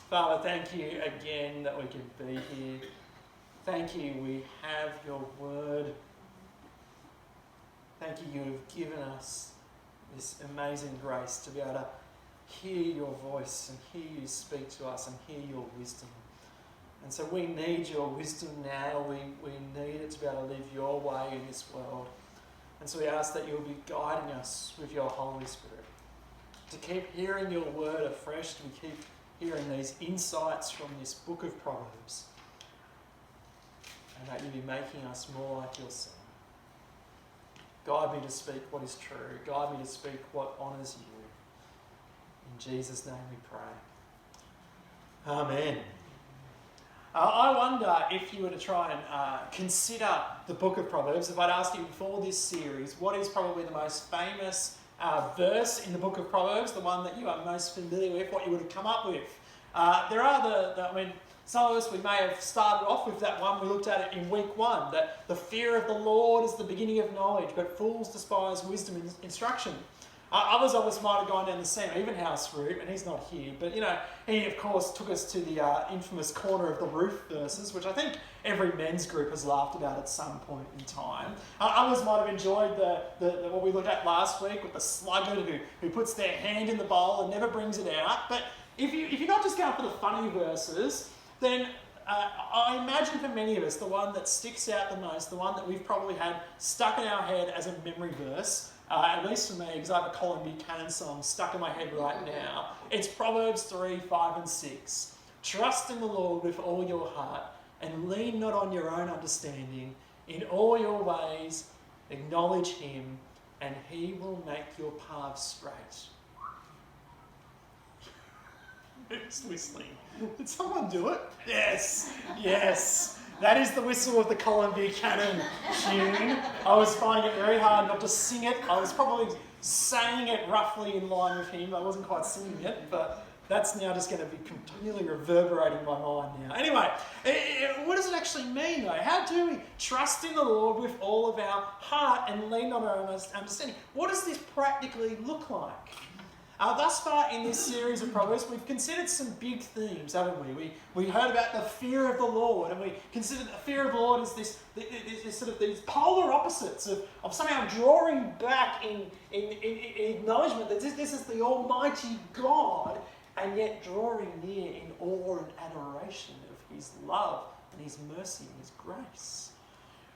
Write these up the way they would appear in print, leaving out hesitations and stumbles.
Father, thank you again that we can be here. Thank you, we have your word. Thank you, you have given us this amazing grace to be able to hear your voice and hear you speak to us and hear your wisdom. And so we need your wisdom now. We need it to be able to live your way in this world. And so we ask that you'll be guiding us with your Holy Spirit to keep hearing your word afresh, to keep hearing these insights from this book of Proverbs, and that you be making us more like your Son. Guide me to speak what is true. Guide me to speak what honours you. In Jesus' name we pray. Amen. I wonder if you were to try and consider the book of Proverbs, if I'd asked you before this series, what is probably the most famous verse in the book of Proverbs, the one that you are most familiar with, what you would have come up with. There are some of us, we may have started off with that one, we looked at it in week 1, that the fear of the Lord is the beginning of knowledge, but fools despise wisdom and instruction. Others of us might have gone down the same, even House route, and he's not here, but he of course took us to the infamous corner of the roof verses, which I think every men's group has laughed about at some point in time. Others might have enjoyed the what we looked at last week with the sluggard who puts their hand in the bowl and never brings it out. But if you're not just going for the funny verses, then I imagine for many of us the one that sticks out the most, the one that we've probably had stuck in our head as a memory verse, at least for me, because I have a Colin Buchanan song stuck in my head right now. It's Proverbs 3, 5 and 6. Trust in the Lord with all your heart and lean not on your own understanding. In all your ways acknowledge him and he will make your paths straight. Who's whistling? Did someone do it? Yes, yes. That is the whistle of the Colin Buchanan tune. I was finding it very hard not to sing it. I was probably saying it roughly in line with him. I wasn't quite singing it, but that's now just going to be continually reverberating in my mind now. Anyway, what does it actually mean though? How do we trust in the Lord with all of our heart and lean on our own understanding? What does this practically look like? Thus far in this series of Proverbs, we've considered some big themes, haven't we? We heard about the fear of the Lord, and we considered the fear of the Lord as this sort of these polar opposites of somehow drawing back in acknowledgement that this is the Almighty God, and yet drawing near in awe and adoration of his love and his mercy and his grace.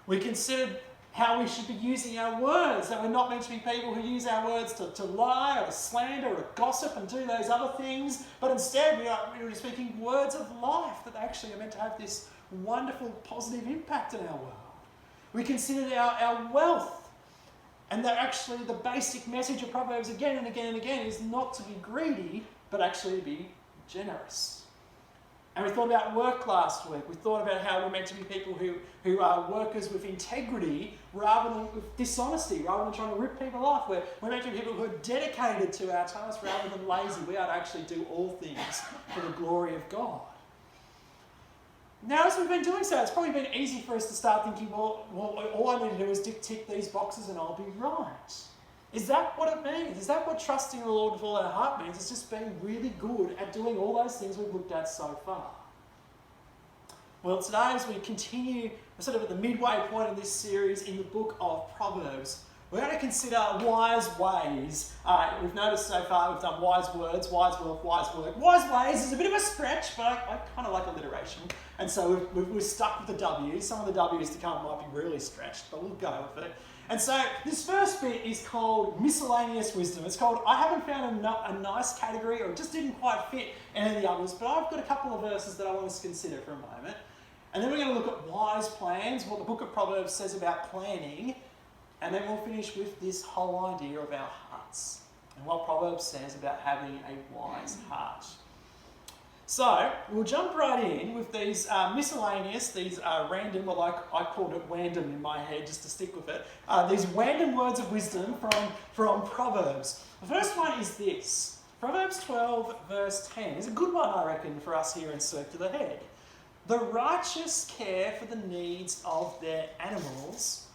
We considered how we should be using our words, that we're not meant to be people who use our words to lie or to slander or to gossip and do those other things, but instead we are speaking words of life that actually are meant to have this wonderful positive impact in our world. We considered our wealth, and that actually the basic message of Proverbs again and again and again is not to be greedy, but actually to be generous. And we thought about work last week. We thought about how we're meant to be people who are workers with integrity rather than with dishonesty, rather than trying to rip people off. We're meant to be people who are dedicated to our task rather than lazy. We are to actually do all things for the glory of God. Now, as we've been doing so, it's probably been easy for us to start thinking, well, all I need to do is tick these boxes and I'll be right. Is that what it means? Is that what trusting the Lord with all our heart means? It's just being really good at doing all those things we've looked at so far. Well, today as we continue sort of at the midway point of this series in the book of Proverbs, we're going to consider wise ways. We've noticed so far we've done wise words, wise work, wise work. Wise ways is a bit of a stretch, but I kind of like alliteration. And so we're stuck with the W's. Some of the W's to come might be really stretched, but we'll go with it. And so this first bit is called miscellaneous wisdom. It's called, I haven't found a nice category, or it just didn't quite fit any of the others, but I've got a couple of verses that I want us to consider for a moment. And then we're going to look at wise plans, what the book of Proverbs says about planning, and then we'll finish with this whole idea of our hearts and what Proverbs says about having a wise heart. So, we'll jump right in with these miscellaneous, these random, or like I called it random in my head just to stick with it, these random words of wisdom from Proverbs. The first one is this. Proverbs 12 verse 10 is a good one, I reckon, for us here in Circular Head. The righteous care for the needs of their animals,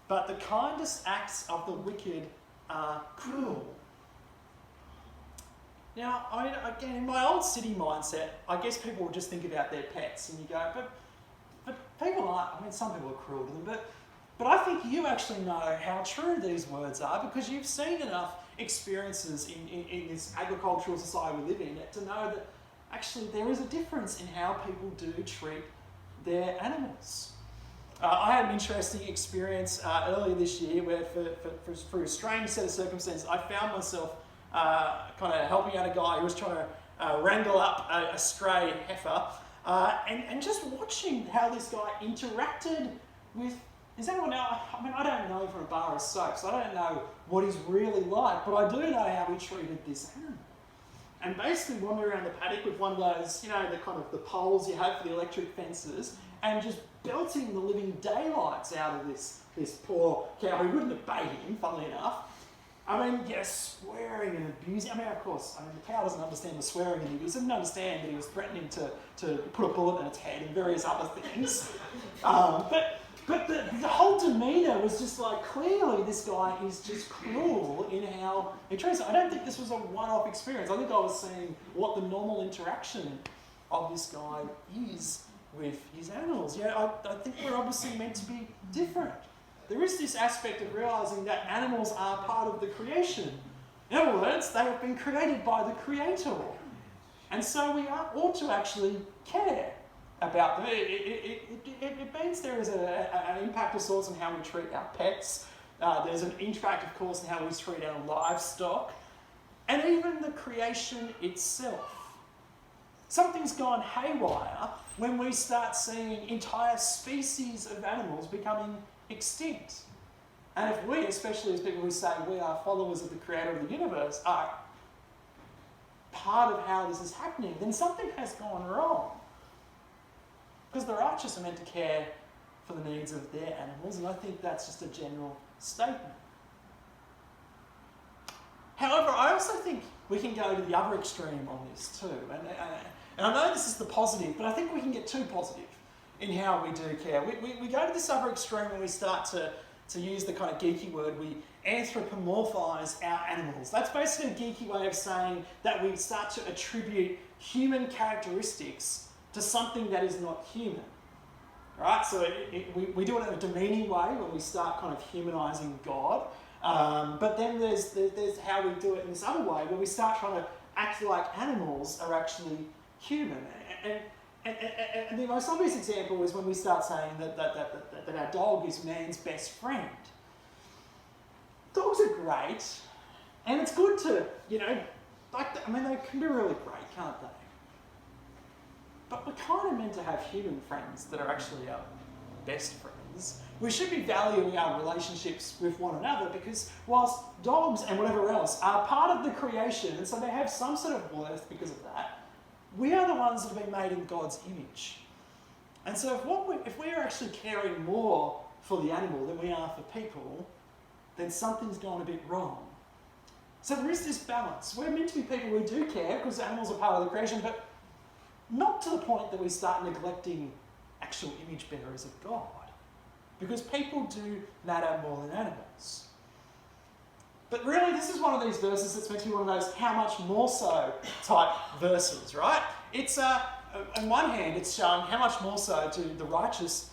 but the kindest acts of the wicked are cruel. Now, I mean, again, in my old city mindset, I guess people will just think about their pets, and you go, but people aren't. I mean, some people are cruel to them, but I think you actually know how true these words are because you've seen enough experiences in this agricultural society we live in to know that actually there is a difference in how people do treat their animals. I had an interesting experience earlier this year where for a strange set of circumstances, I found myself kind of helping out a guy who was trying to wrangle up a stray heifer and just watching how this guy interacted with... Does anyone know? I mean, I don't know from a bar of soap, so I don't know what he's really like, but I do know how he treated this animal. And basically wandered around the paddock with one of those, you know, the kind of the poles you have for the electric fences, and just belting the living daylights out of this poor cow who wouldn't obey him, funnily enough. I mean, yes, swearing and abusing. I mean, of course, the cow doesn't understand the swearing and abuse. It didn't understand that he was threatening to put a bullet in its head and various other things. But the whole demeanour was just like, clearly this guy is just cruel in how he treats it. I don't think this was a one-off experience. I think I was seeing what the normal interaction of this guy is with his animals. I think we're obviously meant to be different. There is this aspect of realising that animals are part of the creation. In other words, they have been created by the Creator. And so we ought to actually care about them. It means there is an impact of sorts on how we treat our pets. There's an impact, of course, in how we treat our livestock. And even the creation itself. Something's gone haywire when we start seeing entire species of animals becoming extinct. And if we, especially as people who say we are followers of the Creator of the universe, are part of how this is happening, then something has gone wrong. Because the righteous are meant to care for the needs of their animals, and I think that's just a general statement. However, I also think we can go to the other extreme on this too. And I know this is the positive, but I think we can get too positive in how we do care. We go to this other extreme when we start to use the kind of geeky word, we anthropomorphise our animals. That's basically a geeky way of saying that we start to attribute human characteristics to something that is not human. Right? So we do it in a demeaning way when we start kind of humanising God. But then there's how we do it in this other way where we start trying to act like animals are actually human. And the most obvious example is when we start saying that our dog is man's best friend. Dogs are great, and it's good to, they can be really great, can't they? But we're kind of meant to have human friends that are actually our best friends. We should be valuing our relationships with one another because whilst dogs and whatever else are part of the creation, and so they have some sort of worth because of that, we are the ones that have been made in God's image. And so if we are actually caring more for the animal than we are for people, then something's gone a bit wrong. So there is this balance. We're meant to be people who do care because animals are part of the creation, but not to the point that we start neglecting actual image bearers of God. Because people do matter more than animals. But really, this is one of these verses that's meant to be one of those how much more so type verses, right? It's, on one hand, it's showing how much more so do the righteous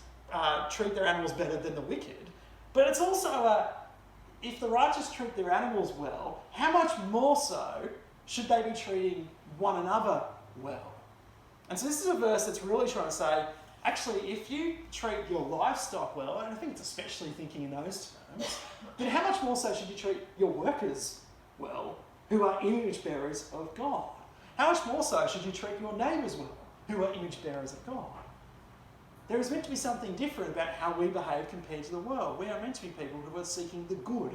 treat their animals better than the wicked. But it's also, if the righteous treat their animals well, how much more so should they be treating one another well? And so this is a verse that's really trying to say, actually, if you treat your livestock well, and I think it's especially thinking in those terms, then how much more so should you treat your workers well, who are image bearers of God? How much more so should you treat your neighbours well, who are image bearers of God? There is meant to be something different about how we behave compared to the world. We are meant to be people who are seeking the good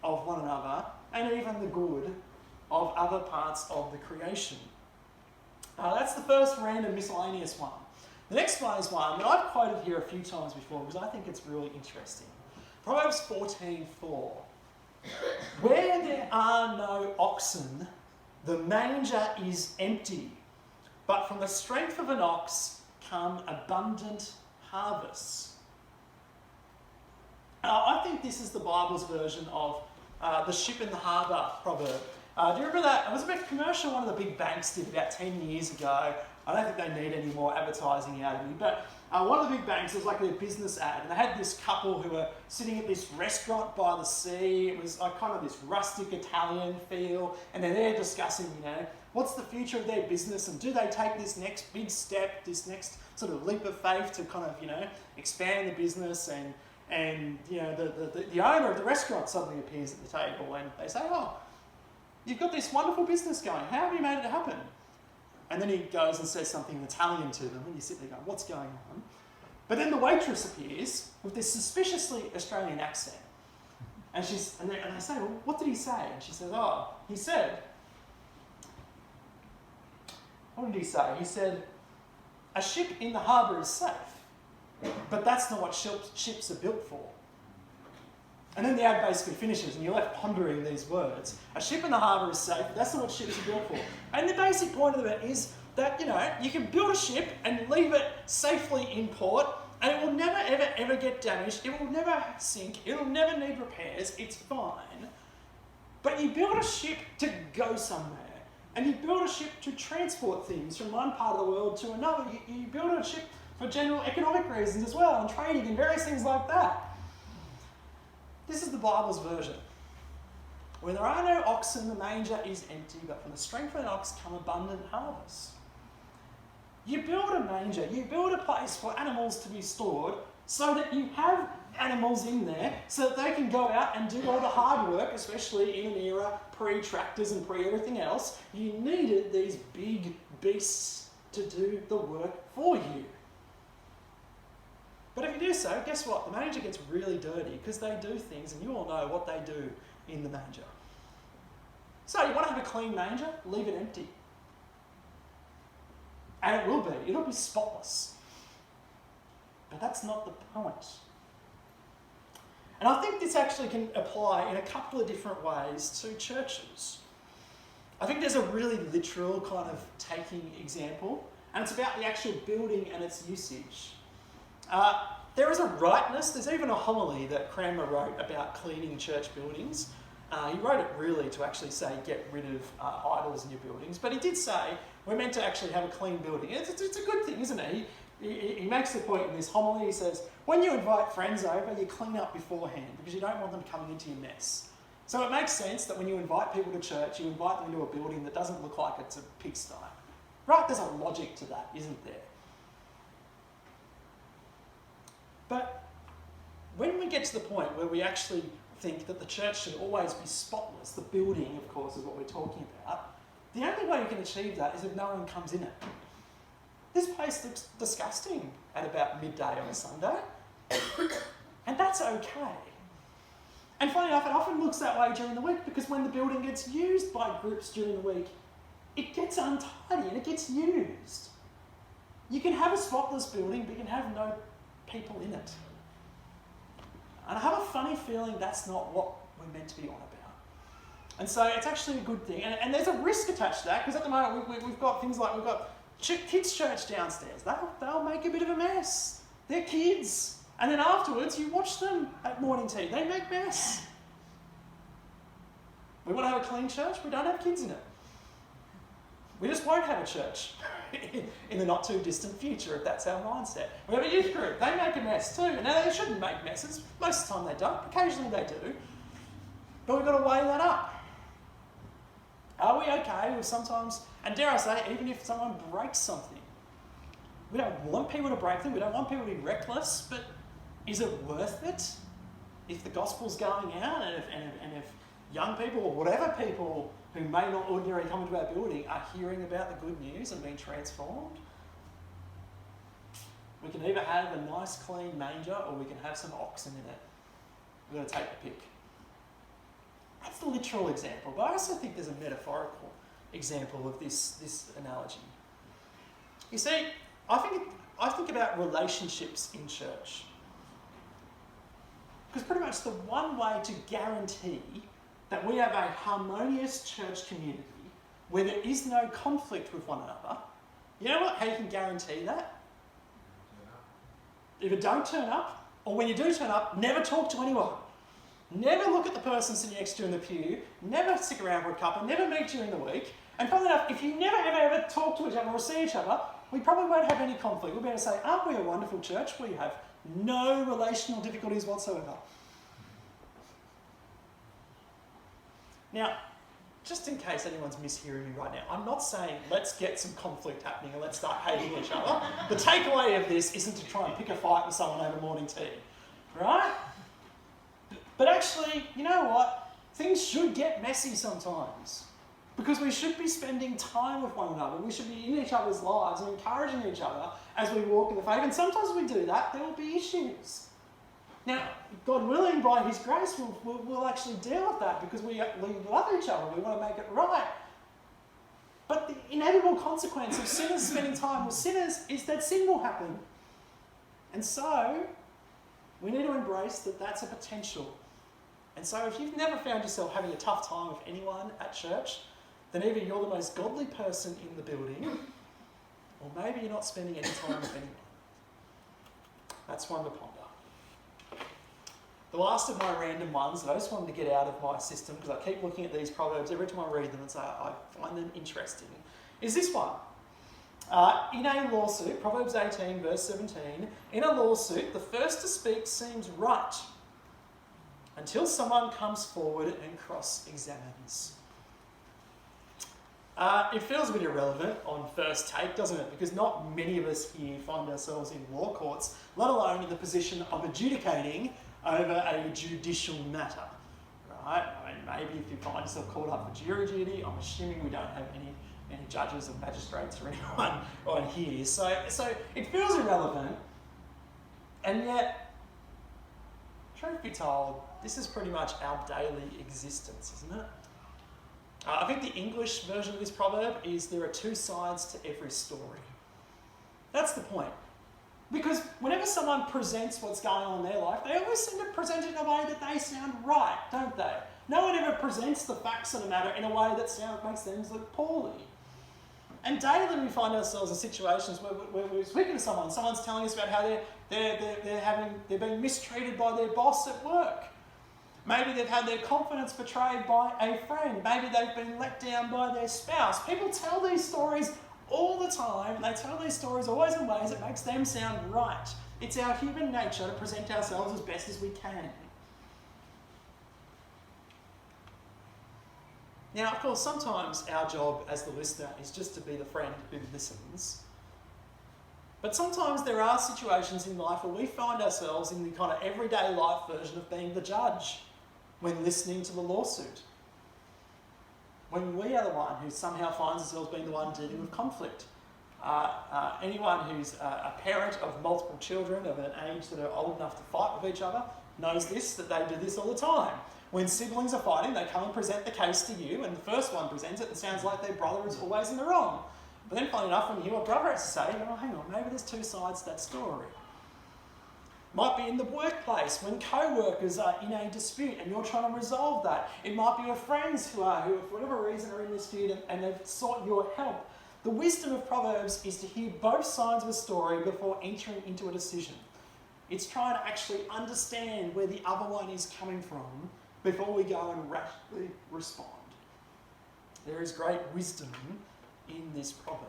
of one another and even the good of other parts of the creation. That's the first random miscellaneous one. The next one is one that I've quoted here a few times before because I think it's really interesting. Proverbs 14:4. Where there are no oxen, the manger is empty, but from the strength of an ox come abundant harvests. I think this is the Bible's version of the ship in the harbour proverb. Do you remember that? It was a big commercial one of the big banks did about 10 years ago. I don't think they need any more advertising out of me, but one of the big banks was like their business ad, and they had this couple who were sitting at this restaurant by the sea. It was like kind of this rustic Italian feel, and they're there discussing, what's the future of their business, and do they take this next big step, this next sort of leap of faith to kind of, expand the business, and the owner of the restaurant suddenly appears at the table, and they say, oh, you've got this wonderful business going. How have you made it happen? And then he goes and says something in Italian to them, and you sit there going, what's going on? But then the waitress appears with this suspiciously Australian accent. And I say, well, what did he say? And she says, oh, he said, what did he say? He said, a ship in the harbour is safe, but that's not what ships are built for. And then the ad basically finishes, and you're left pondering these words. A ship in the harbour is safe, but that's not what ships are built for. And the basic point of it is that, you can build a ship and leave it safely in port, and it will never, ever, ever get damaged. It will never sink. It will never need repairs. It's fine. But you build a ship to go somewhere. And you build a ship to transport things from one part of the world to another. You build a ship for general economic reasons as well, and trading and various things like that. This is the Bible's version. When there are no oxen, the manger is empty, but from the strength of an ox come abundant harvests. You build a manger, you build a place for animals to be stored so that you have animals in there so that they can go out and do all the hard work, especially in an era pre-tractors and pre-everything else. You needed these big beasts to do the work for you. But if you do so, guess what? The manger gets really dirty because they do things, and you all know what they do in the manger. So you want to have a clean manger? Leave it empty. And it will be. It'll be spotless. But that's not the point. And I think this actually can apply in a couple of different ways to churches. I think there's a really literal kind of taking example, and it's about the actual building and its usage. There is a rightness, there's even a homily that Cranmer wrote about cleaning church buildings. He wrote it really to actually say get rid of idols in your buildings, but he did say we're meant to actually have a clean building. It's a good thing, isn't it? He makes the point in this homily, he says, when you invite friends over, you clean up beforehand because you don't want them coming into your mess. So it makes sense that when you invite people to church, you invite them into a building that doesn't look like it's a pigsty. Right? There's a logic to that, isn't there? But when we get to the point where we actually think that the church should always be spotless, the building, of course, is what we're talking about, the only way you can achieve that is if no one comes in it. This place looks disgusting at about midday on a Sunday, and that's okay. And funny enough, it often looks that way during the week because when the building gets used by groups during the week, it gets untidy and it gets used. You can have a spotless building, but you can have no people in it. And I have a funny feeling that's not what we're meant to be on about. And so it's actually a good thing. And there's a risk attached to that because at the moment we've got things like we've got kids' church downstairs. They'll make a bit of a mess. They're kids. And then afterwards you watch them at morning tea. They make mess. We want to have a clean church. We don't have kids in it. We just won't have a church in the not too distant future if that's our mindset. We have a youth group. They make a mess too. Now, they shouldn't make messes. Most of the time they don't. Occasionally they do. But we've got to weigh that up. Are we okay with sometimes, and dare I say, even if someone breaks something? We don't want people to break them. We don't want people to be reckless. But is it worth it if the gospel's going out and if young people or whatever people who may not ordinarily come into our building are hearing about the good news and being transformed? We can either have a nice clean manger or we can have some oxen in it. We've got to take the pick. That's the literal example, but I also think there's a metaphorical example of this analogy. You see, I think about relationships in church. Because pretty much the one way to guarantee that we have a harmonious church community where there is no conflict with one another, you know how you can guarantee that? Either don't turn up, or when you do turn up, never talk to anyone. Never look at the person sitting next to you in the pew, never stick around for a cuppa, never meet during the week. And funnily enough, if you never ever talk to each other or see each other, we probably won't have any conflict. We'll be able to say, aren't we a wonderful church? We have no relational difficulties whatsoever. Now, just in case anyone's mishearing me right now, I'm not saying let's get some conflict happening and let's start hating each other. The takeaway of this isn't to try and pick a fight with someone over morning tea, right? But actually, you know what? Things should get messy sometimes. Because we should be spending time with one another. We should be in each other's lives and encouraging each other as we walk in the faith. And sometimes we do that, there will be issues. Now, God willing, by His grace, we'll actually deal with that because we love each other. We want to make it right. But the inevitable consequence of sinners spending time with sinners is that sin will happen. And so, we need to embrace that that's a potential. And so if you've never found yourself having a tough time with anyone at church, then either you're the most godly person in the building, or maybe you're not spending any time with anyone. That's one to ponder. The last of my random ones that I just wanted to get out of my system, because I keep looking at these Proverbs every time I read them and say I find them interesting, is this one. In a lawsuit, Proverbs 18 verse 17, in a lawsuit, the first to speak seems right until someone comes forward and cross-examines. It feels a bit irrelevant on first take, doesn't it? Because not many of us here find ourselves in law courts, let alone in the position of adjudicating over a judicial matter, right? I mean, maybe if you find yourself caught up for jury duty, I'm assuming we don't have any judges or magistrates or anyone on here. So it feels irrelevant, and yet, truth be told, this is pretty much our daily existence, isn't it? I think the English version of this proverb is there are two sides to every story. That's the point. Because whenever someone presents what's going on in their life, they always seem to present it in a way that they sound right, don't they? No one ever presents the facts of the matter in a way that makes things look poorly. And daily we find ourselves in situations where we're speaking to someone, someone's telling us about how they're being mistreated by their boss at work. Maybe they've had their confidence betrayed by a friend. Maybe they've been let down by their spouse. People tell these stories all the time. They tell these stories always in ways that makes them sound right. It's our human nature to present ourselves as best as we can. Now, of course, sometimes our job as the listener is just to be the friend who listens. But sometimes there are situations in life where we find ourselves in the kind of everyday life version of being the judge when listening to the lawsuit. When we are the one who somehow finds ourselves being the one dealing with conflict. Anyone who's a parent of multiple children of an age that are old enough to fight with each other knows this, that they do this all the time. When siblings are fighting, they come and present the case to you, and the first one presents it, and it sounds like their brother is always in the wrong. But then, funny enough, when you hear what brother has to say, you go, oh, hang on, maybe there's two sides to that story. Might be in the workplace when co-workers are in a dispute and you're trying to resolve that. It might be your friends who for whatever reason, are in this dispute and they've sought your help. The wisdom of Proverbs is to hear both sides of a story before entering into a decision. It's trying to actually understand where the other one is coming from before we go and rashly respond. There is great wisdom in this proverb.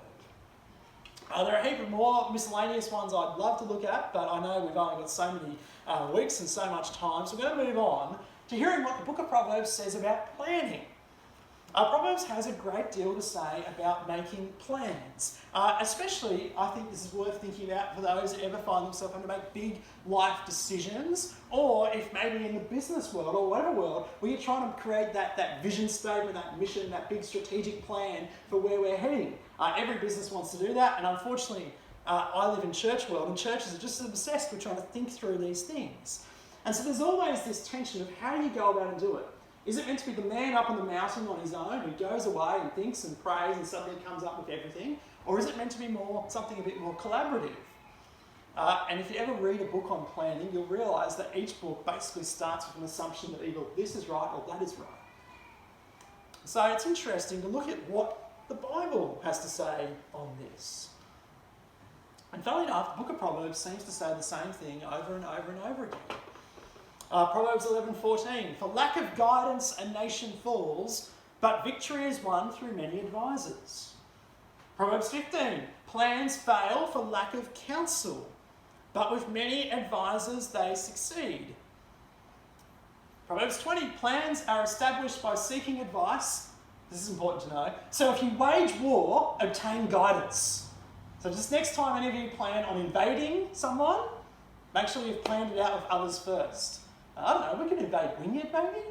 There are a heap of more miscellaneous ones I'd love to look at, but I know we've only got so many weeks and so much time, so we're going to move on to hearing what the book of Proverbs says about planning. Proverbs has a great deal to say about making plans. Especially, I think this is worth thinking about for those that ever find themselves having to make big life decisions, or if maybe in the business world or whatever world, where you're trying to create that vision statement, that mission, that big strategic plan for where we're heading. Every business wants to do that, and unfortunately, I live in church world, and churches are just obsessed with trying to think through these things. And so there's always this tension of how do you go about and do it? Is it meant to be the man up on the mountain on his own who goes away and thinks and prays and suddenly comes up with everything? Or is it meant to be something a bit more collaborative? And if you ever read a book on planning, you'll realise that each book basically starts with an assumption that either this is right or that is right. So it's interesting to look at what the Bible has to say on this. And funnily enough, the book of Proverbs seems to say the same thing over and over and over again. Proverbs 11:14, for lack of guidance a nation falls, but victory is won through many advisors. Proverbs 15, plans fail for lack of counsel, but with many advisors they succeed. Proverbs 20, plans are established by seeking advice. This is important to know. So if you wage war, obtain guidance. So just next time any of you plan on invading someone, make sure you've planned it out with others first. I don't know, we could invade Wynyard maybe?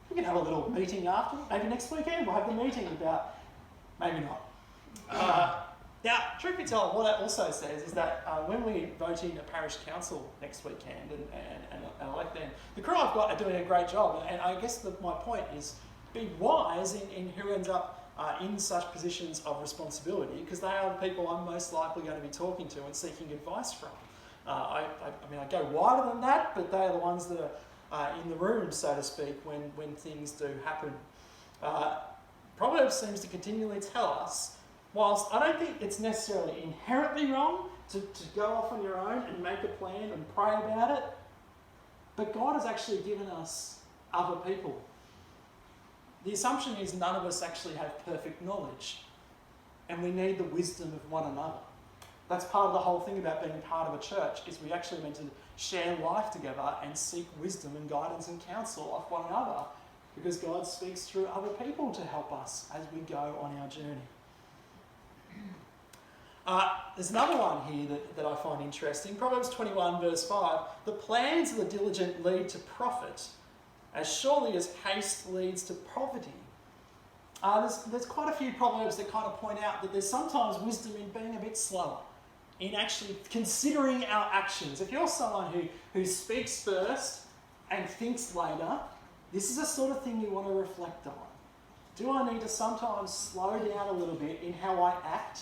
We could have a little meeting after. Maybe next weekend we'll have the meeting about... Maybe not. Now, truth be told, what it also says is that when we vote in a parish council next weekend and elect them, the crew I've got are doing a great job. And I guess my point is be wise in who ends up in such positions of responsibility, because they are the people I'm most likely going to be talking to and seeking advice from. I go wider than that, but they are the ones that are in the room, so to speak, when things do happen. Proverbs seems to continually tell us, whilst I don't think it's necessarily inherently wrong to go off on your own and make a plan and pray about it, but God has actually given us other people. The assumption is none of us actually have perfect knowledge, and we need the wisdom of one another. That's part of the whole thing about being part of a church, is we actually meant to share life together and seek wisdom and guidance and counsel of one another, because God speaks through other people to help us as we go on our journey. There's another one here that I find interesting. Proverbs 21 verse 5, the plans of the diligent lead to profit, as surely as haste leads to poverty. There's quite a few proverbs that kind of point out that there's sometimes wisdom in being a bit slower, in actually considering our actions. If you're someone who speaks first and thinks later, this is the sort of thing you want to reflect on. Do I need to sometimes slow down a little bit in how I act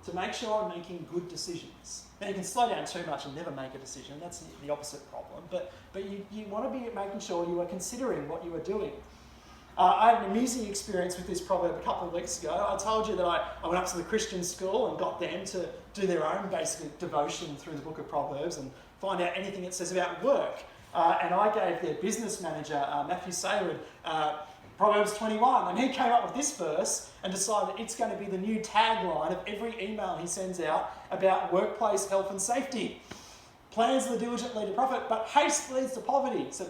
to make sure I'm making good decisions? Now, you can slow down too much and never make a decision. That's the opposite problem. But you want to be making sure you are considering what you are doing. I had an amusing experience with this proverb a couple of weeks ago. I told you that I went up to the Christian school and got them to do their own basic devotion through the book of Proverbs and find out anything it says about work. And I gave their business manager, Matthew Sayward, Proverbs 21, and he came up with this verse and decided it's going to be the new tagline of every email he sends out about workplace health and safety. Plans of the diligent lead to profit, but haste leads to poverty. So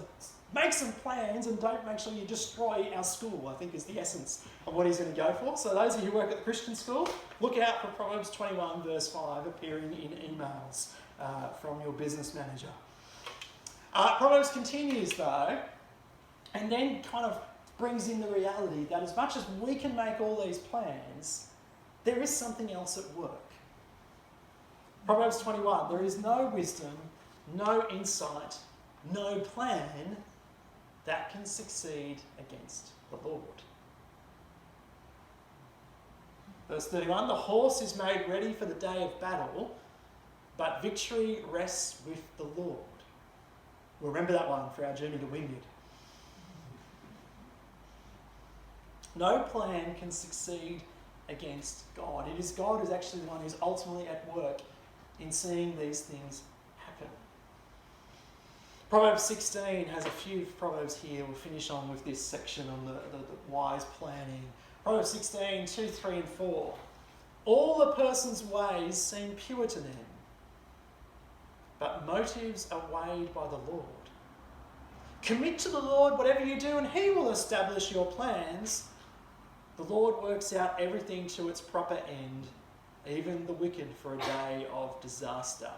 make some plans and don't make sure you destroy our school, I think is the essence of what he's going to go for. So those of you who work at the Christian school, look out for Proverbs 21 verse 5 appearing in emails from your business manager. Proverbs continues though, and then kind of brings in the reality that as much as we can make all these plans, there is something else at work. Proverbs 21, there is no wisdom, no insight, no plan that can succeed against the Lord. Verse 31, the horse is made ready for the day of battle, but victory rests with the Lord. We'll remember that one for our journey to Wynyard. No plan can succeed against God. It is God who's actually the one who's ultimately at work in seeing these things happen. Proverbs 16 has a few proverbs here. We'll finish on with this section on the wise planning. Proverbs 16, 2, 3 and 4. All the person's ways seem pure to them, but motives are weighed by the Lord. Commit to the Lord whatever you do and he will establish your plans. The Lord works out everything to its proper end, even the wicked for a day of disaster.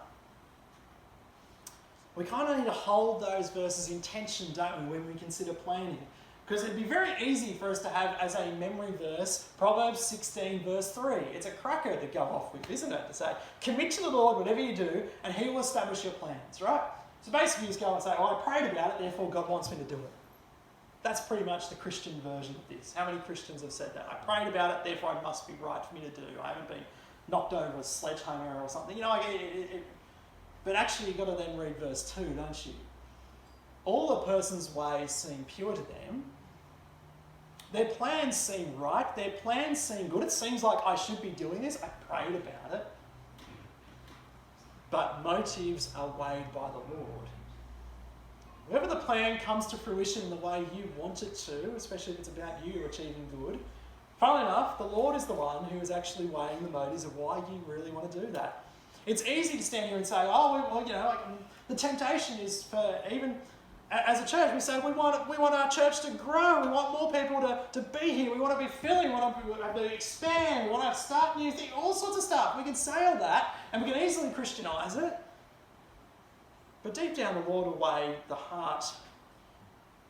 We kind of need to hold those verses in tension, don't we, when we consider planning? Because it'd be very easy for us to have as a memory verse, Proverbs 16 verse 3. It's a cracker to go off with, isn't it? To say, commit to the Lord whatever you do and he will establish your plans, right? So basically you just go and say, I prayed about it, therefore God wants me to do it. That's pretty much the Christian version of this. How many Christians have said that? I prayed about it, therefore it must be right for me to do. I haven't been knocked over a sledgehammer or something. You know, but actually you've got to then read verse 2, don't you? All a person's ways seem pure to them. Their plans seem right. Their plans seem good. It seems like I should be doing this. I prayed about it. But motives are weighed by the Lord. whether the plan comes to fruition the way you want it to, especially if it's about you achieving good, funnily enough, the Lord is the one who is actually weighing the motives of why you really want to do that. It's easy to stand here and say, the temptation is for even as a church, we say we want our church to grow, we want more people to be here, we want to be filling, we want to expand, we want to start new things, all sorts of stuff. We can say all that, and we can easily Christianise it. But deep down, the Lord will weigh the heart.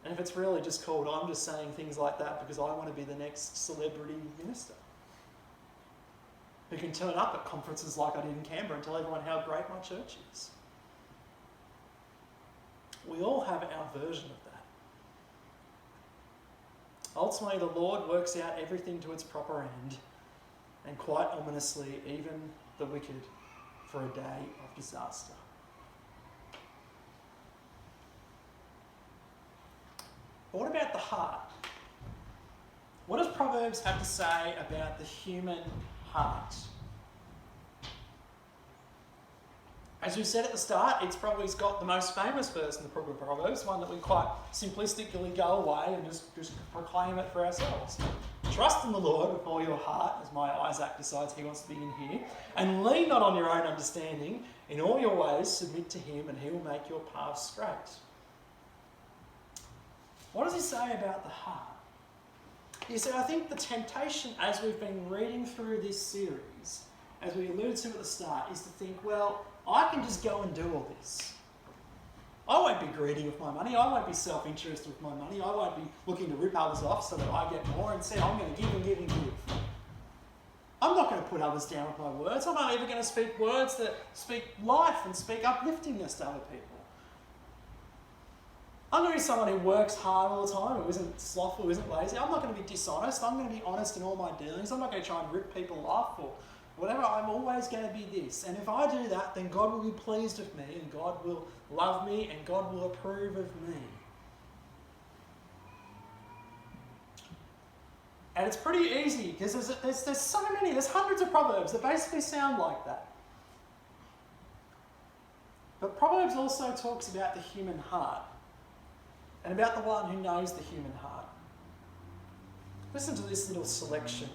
And if it's really just called, I'm just saying things like that because I want to be the next celebrity minister who can turn up at conferences like I did in Canberra and tell everyone how great my church is. We all have our version of that. Ultimately, the Lord works out everything to its proper end, and quite ominously, even the wicked for a day of disaster. But what about the heart? What does Proverbs have to say about the human heart? As we said at the start, it's probably got the most famous verse in the book of Proverbs, one that we quite simplistically go away and just proclaim it for ourselves. Trust in the Lord with all your heart, as my Isaac decides he wants to be in here, and lean not on your own understanding. In all your ways submit to him, and he will make your paths straight. What does he say about the heart? You see, I think the temptation as we've been reading through this series, as we alluded to at the start, is to think, well, I can just go and do all this. I won't be greedy with my money. I won't be self-interested with my money. I won't be looking to rip others off so that I get more. Instead, I'm going to give and give and give. I'm not going to put others down with my words. I'm not even going to speak words that speak life and speak upliftingness to other people. I'm going to be someone who works hard all the time, who isn't slothful, who isn't lazy. I'm not going to be dishonest. I'm going to be honest in all my dealings. I'm not going to try and rip people off or whatever. I'm always going to be this. And if I do that, then God will be pleased with me, and God will love me, and God will approve of me. And it's pretty easy, because there's so many, there's hundreds of Proverbs that basically sound like that. But Proverbs also talks about the human heart, and about the one who knows the human heart. Listen to this little selection.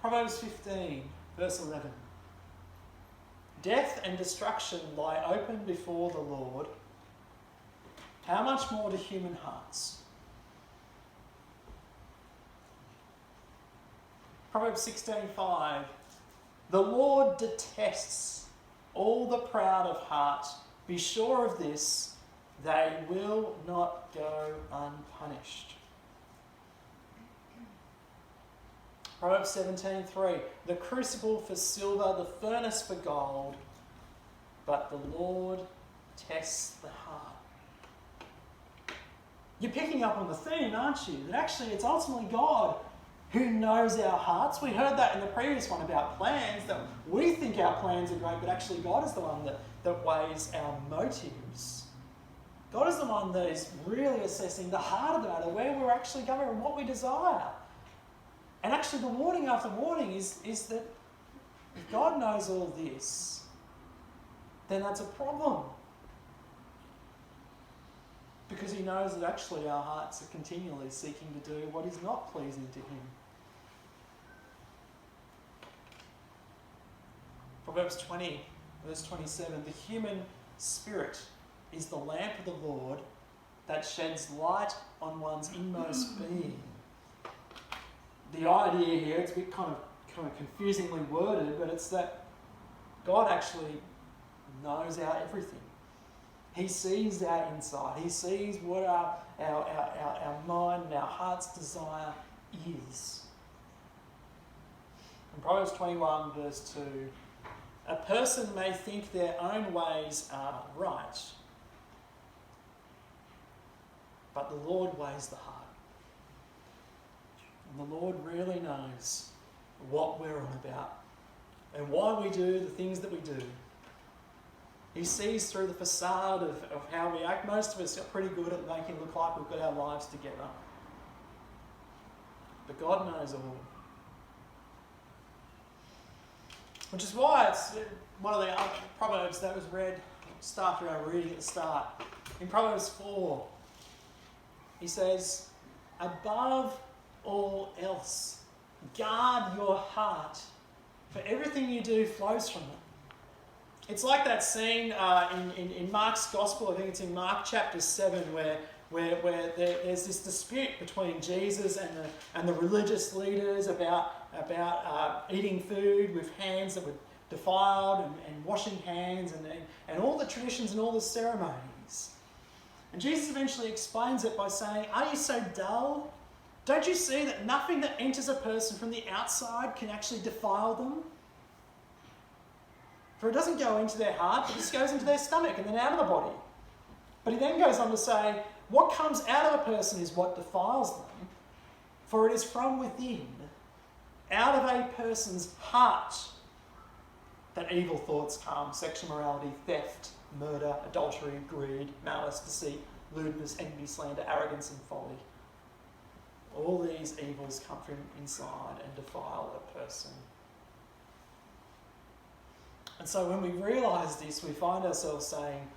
Proverbs 15, verse 11. Death and destruction lie open before the Lord. How much more do human hearts? Proverbs 16:5. The Lord detests all the proud of heart. Be sure of this, they will not go unpunished. Proverbs 17:3. The crucible for silver, the furnace for gold, but the Lord tests the heart. You're picking up on the theme, aren't you? That actually it's ultimately God who knows our hearts. We heard that in the previous one about plans, that we think our plans are great, but actually God is the one that weighs our motives. God is the one that is really assessing the heart of the matter, where we're actually going and what we desire. And actually the warning after warning is that if God knows all this, then that's a problem. Because he knows that actually our hearts are continually seeking to do what is not pleasing to him. Proverbs 20, verse 27. The human spirit is the lamp of the Lord that sheds light on one's inmost being. The idea here, it's a bit kind of confusingly worded, but it's that God actually knows our everything. He sees our inside. He sees what our mind and our heart's desire is. In Proverbs 21, verse 2, a person may think their own ways are right, but the Lord weighs the heart. And the Lord really knows what we're on about and why we do the things that we do. He sees through the facade of how we act. Most of us are pretty good at making it look like we've got our lives together. But God knows all. Which is why it's one of the Proverbs that was read start through our reading at the start. In Proverbs 4, he says, above all else, guard your heart, for everything you do flows from it. It's like that scene in Mark's Gospel, I think it's in Mark chapter 7, where there's this dispute between Jesus and the religious leaders about eating food with hands that were defiled and washing hands and all the traditions and all the ceremonies. And Jesus eventually explains it by saying, are you so dull? Don't you see that nothing that enters a person from the outside can actually defile them? For it doesn't go into their heart, it just goes into their stomach and then out of the body. But he then goes on to say, what comes out of a person is what defiles them, for it is from within, out of a person's heart, that evil thoughts come: sexual morality, theft, murder, adultery, greed, malice, deceit, lewdness, envy, slander, arrogance, and folly. All these evils come from inside and defile a person. And so when we realise this, we find ourselves saying,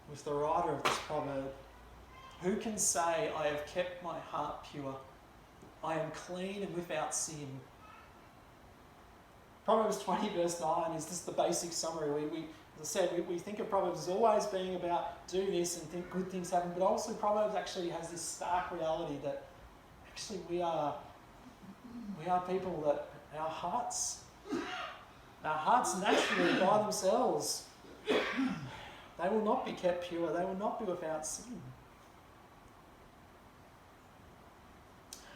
with the writer of this proverb, who can say, I have kept my heart pure, I am clean and without sin? Proverbs 20 verse 9 is just the basic summary. As I said, we think of Proverbs as always being about do this and think good things happen, but also Proverbs actually has this stark reality that actually we are people that our hearts naturally by themselves, they will not be kept pure, they will not be without sin.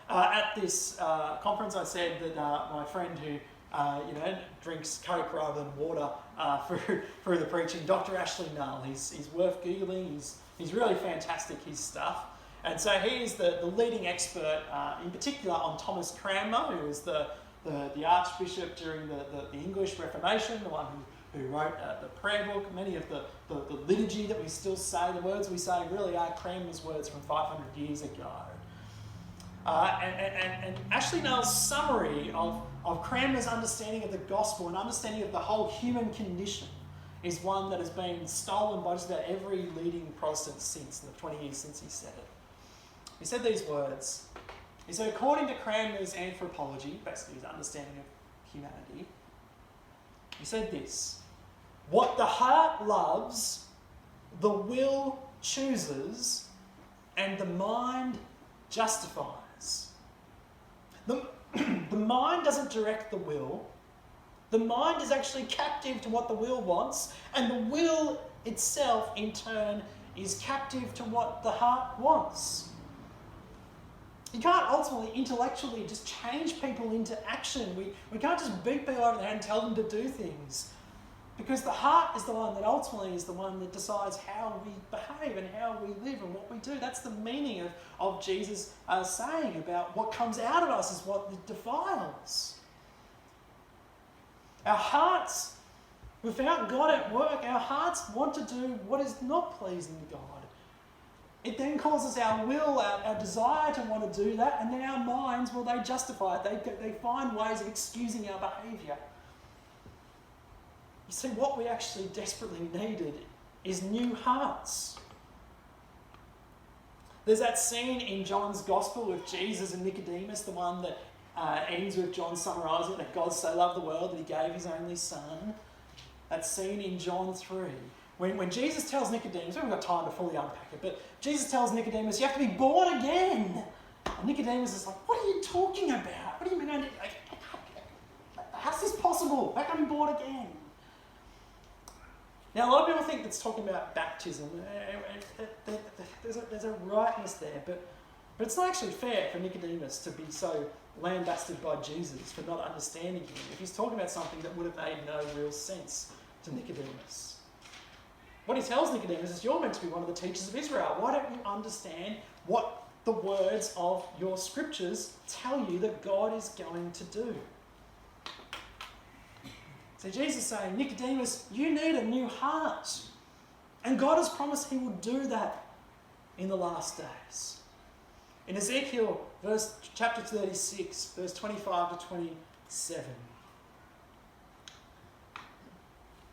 At this conference I said that my friend who drinks Coke rather than water through the preaching, Dr. Ashley Null, he's worth Googling, he's really fantastic, his stuff. And so he is the leading expert, in particular on Thomas Cranmer, who was the Archbishop during the English Reformation, the one who wrote the prayer book. Many of the liturgy that we still say, the words we say really are Cranmer's words from 500 years ago. And Ashley Null's summary of Cranmer's understanding of the gospel and understanding of the whole human condition is one that has been stolen by just about every leading Protestant since, in the 20 years since he said it. He said these words. He said, according to Cranmer's anthropology, basically his understanding of humanity, he said this: what the heart loves, the will chooses, and the mind justifies. The mind doesn't direct the will. The mind is actually captive to what the will wants, and the will itself, in turn, is captive to what the heart wants. You can't ultimately, intellectually, just change people into action. We can't just beat people over the head and tell them to do things. Because the heart is the one that ultimately is the one that decides how we behave and how we live and what we do. That's the meaning of Jesus saying about what comes out of us is what defiles. Our hearts, without God at work, our hearts want to do what is not pleasing to God. It then causes our will, our desire to want to do that, and then our minds, well, they justify it. They find ways of excusing our behaviour. You see, what we actually desperately needed is new hearts. There's that scene in John's Gospel with Jesus and Nicodemus, the one that ends with John summarising it, that God so loved the world that he gave his only son. That scene in John 3. When Jesus tells Nicodemus, we haven't got time to fully unpack it, but Jesus tells Nicodemus, you have to be born again. And Nicodemus is like, what are you talking about? What do you mean? How's this possible? How can I be born again? Now, a lot of people think that's talking about baptism. There's a rightness there, but it's not actually fair for Nicodemus to be so lambasted by Jesus for not understanding him if he's talking about something that would have made no real sense to Nicodemus. What he tells Nicodemus is, you're meant to be one of the teachers of Israel. Why don't you understand what the words of your scriptures tell you that God is going to do? So Jesus is saying, Nicodemus, you need a new heart. And God has promised he will do that in the last days. In Ezekiel, chapter 36, verse 25 to 27.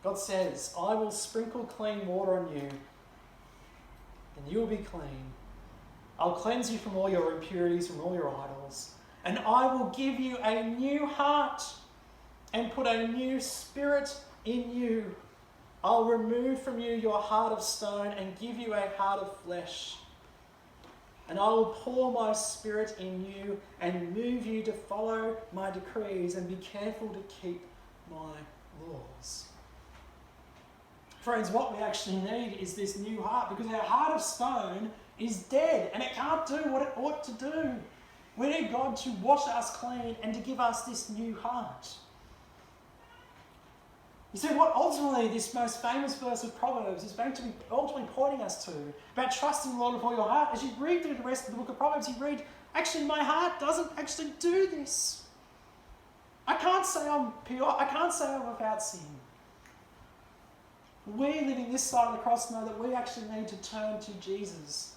God says, I will sprinkle clean water on you, and you will be clean. I'll cleanse you from all your impurities, from all your idols, and I will give you a new heart and put a new spirit in you. I'll remove from you your heart of stone and give you a heart of flesh. And I will pour my spirit in you and move you to follow my decrees and be careful to keep my laws. Friends, what we actually need is this new heart, because our heart of stone is dead and it can't do what it ought to do. We need God to wash us clean and to give us this new heart. You see, what ultimately this most famous verse of Proverbs is going to be ultimately pointing us to, about trusting the Lord with all your heart, as you read through the rest of the book of Proverbs, you read, actually my heart doesn't actually do this. I can't say I'm pure, I can't say I'm without sin. We living this side of the cross know that we actually need to turn to Jesus.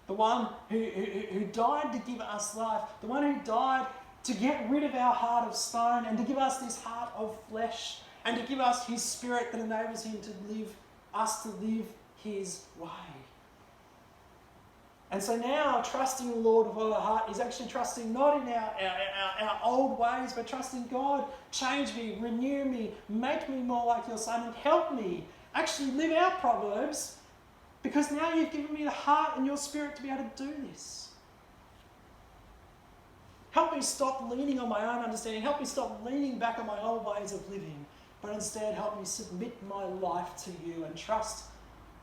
The one who died to give us life, the one who died to get rid of our heart of stone and to give us this heart of flesh and to give us his spirit that enables him to live his way. And so now trusting the Lord with all our heart is actually trusting not in our old ways, but trusting God, change me, renew me, make me more like your son, and help me actually live out Proverbs, because now you've given me the heart and your spirit to be able to do this. Help me stop leaning on my own understanding. Help me stop leaning back on my old ways of living, but instead help me submit my life to you and trust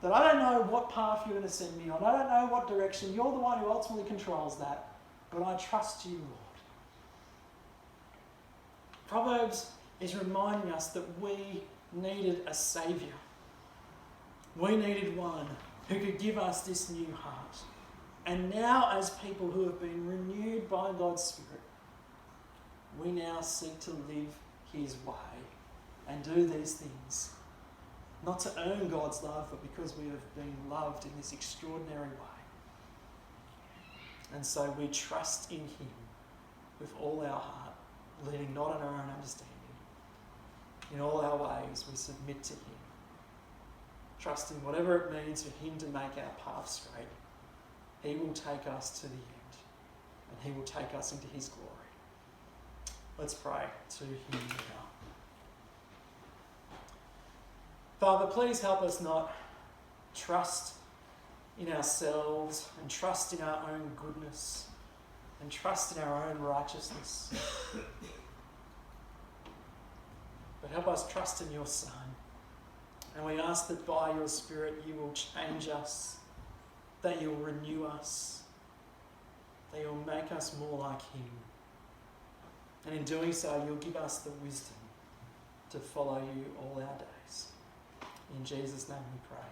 that I don't know what path you're going to send me on. I don't know what direction. You're the one who ultimately controls that, but I trust you, Lord. Proverbs is reminding us that we needed a saviour. We needed one who could give us this new heart. And now, as people who have been renewed by God's Spirit, we now seek to live his way and do these things. Not to earn God's love, but because we have been loved in this extraordinary way. And so we trust in him with all our heart, leaning not on our own understanding. In all our ways, we submit to him, trusting whatever it means for him to make our path straight. He will take us to the end, and he will take us into his glory. Let's pray to him now. Father, please help us not trust in ourselves and trust in our own goodness and trust in our own righteousness. But help us trust in your Son. And we ask that by your Spirit you will change us, that you'll renew us, that you'll make us more like him. And in doing so, you'll give us the wisdom to follow you all our days. In Jesus' name we pray.